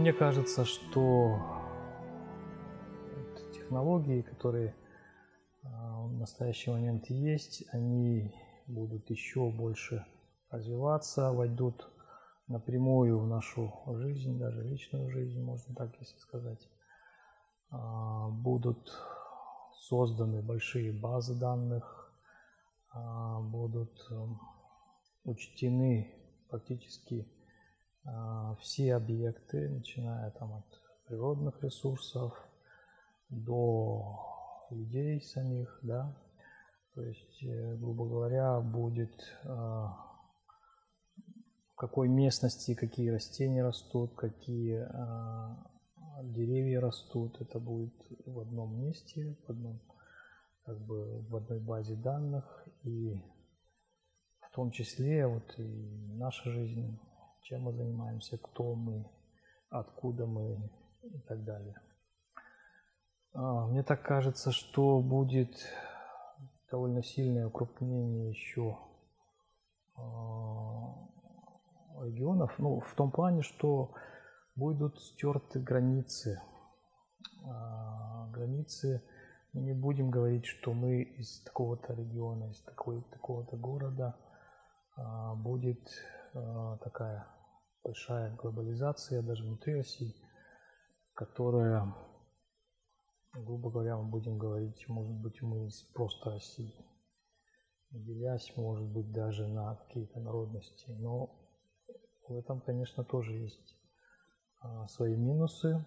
Мне кажется, что технологии, которые в настоящий момент есть, они будут еще больше развиваться, войдут напрямую в нашу жизнь, даже личную жизнь, можно так если сказать. Будут созданы большие базы данных, будут учтены практически все объекты, начиная там от природных ресурсов до людей самих, да, то есть, грубо говоря, будет в какой местности какие растения растут, какие деревья растут, это будет в одном месте, в одной базе данных, и в том числе вот и наша жизнь, чем мы занимаемся, кто мы, откуда мы и так далее. Мне так кажется, что будет довольно сильное укрупнение еще регионов, ну, в том плане, что будут стерты границы. Мы не будем говорить, что мы из такого-то региона, из такого-то города. Будет такая большая глобализация даже внутри России, которая, грубо говоря, мы будем говорить, может быть, мы из просто России, делясь, может быть, даже на какие-то народности. Но в этом, конечно, тоже есть свои минусы.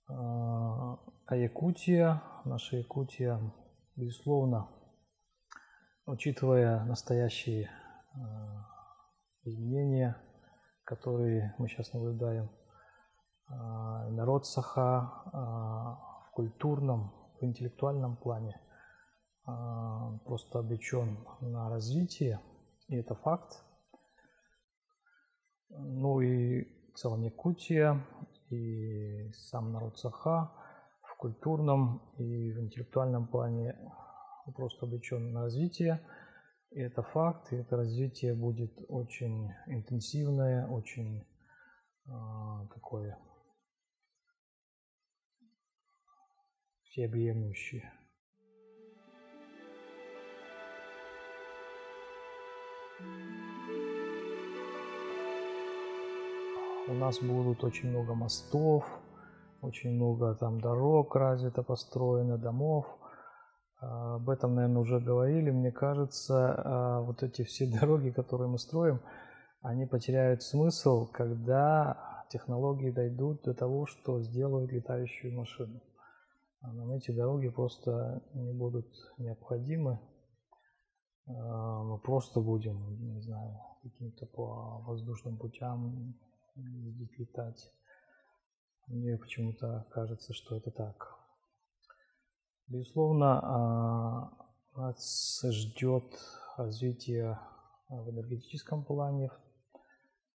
А Якутия, наша Якутия, безусловно, учитывая настоящие изменения, которые мы сейчас наблюдаем, народ Саха в культурном, в интеллектуальном плане просто обречен на развитие, и это факт. Ну и в целом Якутия и сам народ Саха в культурном и в интеллектуальном плане просто обречен на развитие. И это факт, и это развитие будет очень интенсивное, очень такое всеобъемлющее. У нас будут очень много мостов, очень много там дорог развито, построено, домов. Об этом, наверное, уже говорили. Мне кажется, вот эти все дороги, которые мы строим, они потеряют смысл, когда технологии дойдут до того, что сделают летающую машину. Нам эти дороги просто не будут необходимы. Мы просто будем, не знаю, каким-то по воздушным путям ездить, летать. Мне почему-то кажется, что это так. Безусловно, нас ждет развитие в энергетическом плане.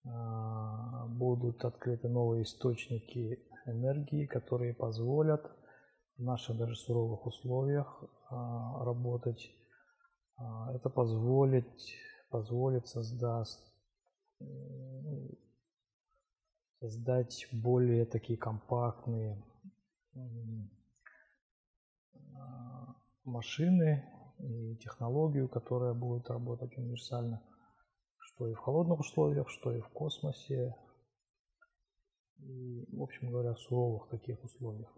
Будут открыты новые источники энергии, которые позволят в наших даже суровых условиях работать. Это позволит создать более такие компактные машины и технологию, которая будет работать универсально, что и в холодных условиях, что и в космосе, и, в общем говоря, в суровых таких условиях.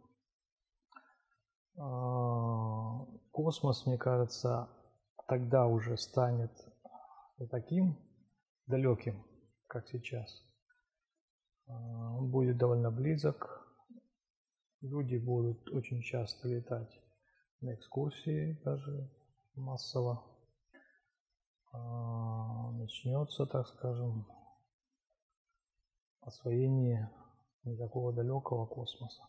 Космос, мне кажется, тогда уже станет не таким далеким, как сейчас. Он будет довольно близок. Люди будут очень часто летать на экскурсии, даже массово. Начнется, так скажем, освоение не такого далекого космоса.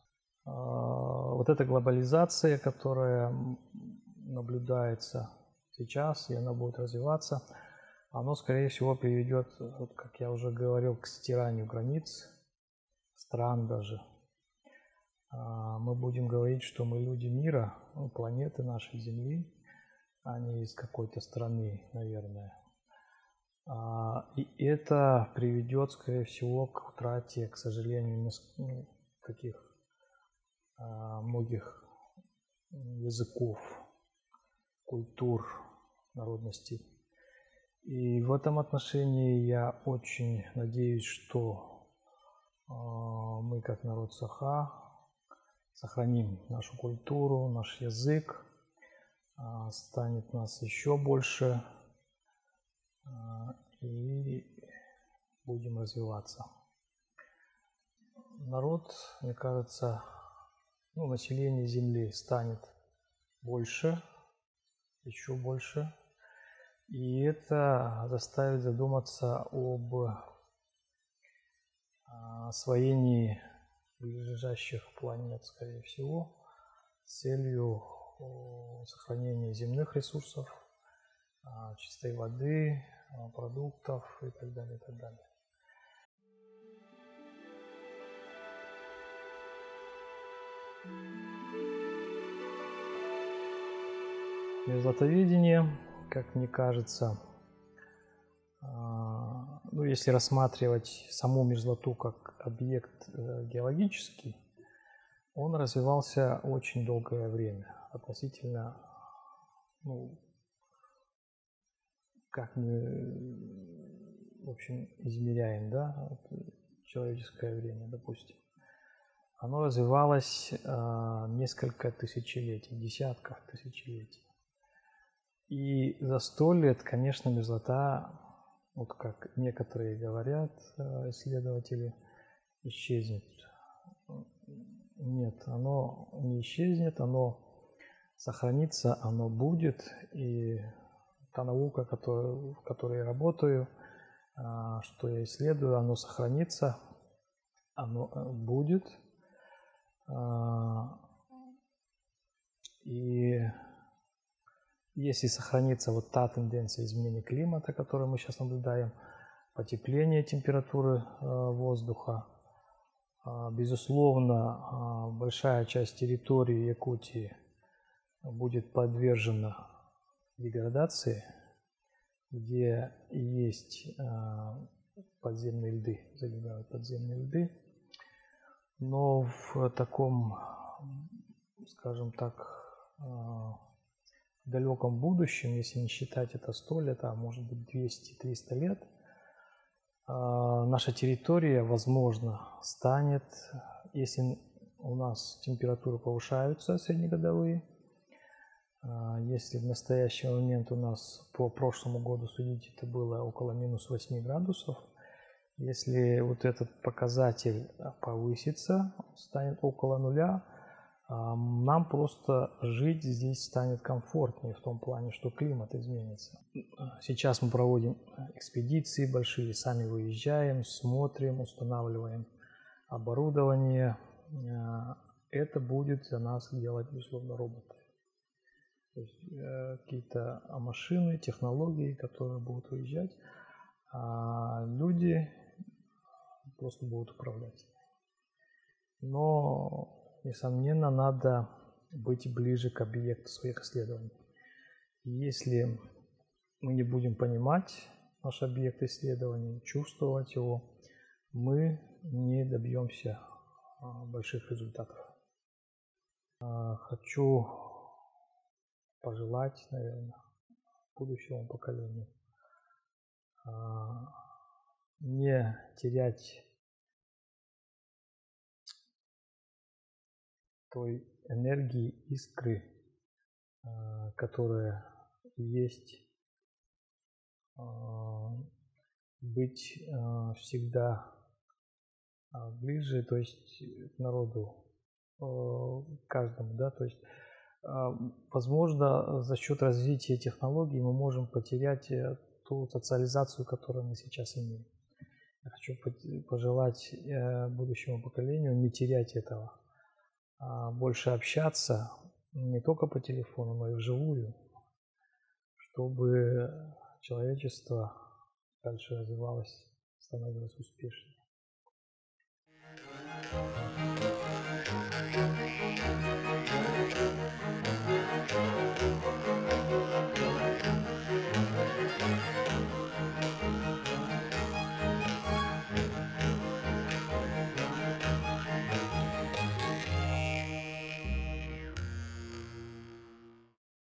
Вот эта глобализация, которая наблюдается сейчас, и она будет развиваться, оно, скорее всего, приведет, вот, как я уже говорил, к стиранию границ, стран даже. Мы будем говорить, что мы люди мира, планеты нашей Земли, а не из какой-то страны, наверное. И это приведет, скорее всего, к утрате, к сожалению, таких многих языков, культур, народностей. И в этом отношении я очень надеюсь, что мы, как народ Саха, сохраним нашу культуру, наш язык, станет нас еще больше, и будем развиваться. Народ, мне кажется, население Земли станет больше, еще больше. И это заставит задуматься об освоении ближайших планет, скорее всего, с целью сохранения земных ресурсов, чистой воды, продуктов и так далее, и так далее. Мерзлотоведение, как мне кажется, если рассматривать саму мерзлоту как объект геологический, он развивался очень долгое время относительно, как мы, в общем, измеряем, человеческое время, допустим. Оно развивалось несколько тысячелетий, десятков тысячелетий. И за 100 лет, конечно, мерзлота, как некоторые говорят, исследователи, исчезнет. Нет, оно не исчезнет, оно сохранится, оно будет. И та наука, в которой я работаю, что я исследую, оно сохранится, оно будет. И если сохранится та тенденция изменения климата, которую мы сейчас наблюдаем, потепление температуры воздуха, безусловно, большая часть территории Якутии будет подвержена деградации, где есть подземные льды, залегают подземные льды. Но в таком, скажем так, далеком будущем, если не считать это 100 лет, а может быть 200-300 лет, наша территория, возможно, станет, если у нас температуры повышаются среднегодовые, если в настоящий момент у нас по прошлому году, судить, это было около минус 8 градусов, если этот показатель повысится, станет около нуля, нам просто жить здесь станет комфортнее в том плане, что климат изменится. Сейчас мы проводим экспедиции большие, сами выезжаем, смотрим, устанавливаем оборудование. Это будет за нас делать, безусловно, роботы. То есть какие-то машины, технологии, которые будут выезжать, а люди просто будут управлять. Но, несомненно, надо быть ближе к объекту своих исследований. Если мы не будем понимать наш объект исследований, чувствовать его, мы не добьемся больших результатов. Хочу пожелать, наверное, будущему поколению не терять той энергии, искры, которая есть, быть всегда ближе, то есть к народу, каждому, то есть возможно, за счет развития технологий мы можем потерять ту социализацию, которую мы сейчас имеем. Я хочу пожелать будущему поколению не терять этого, а больше общаться не только по телефону, но и вживую, чтобы человечество дальше развивалось, становилось успешнее.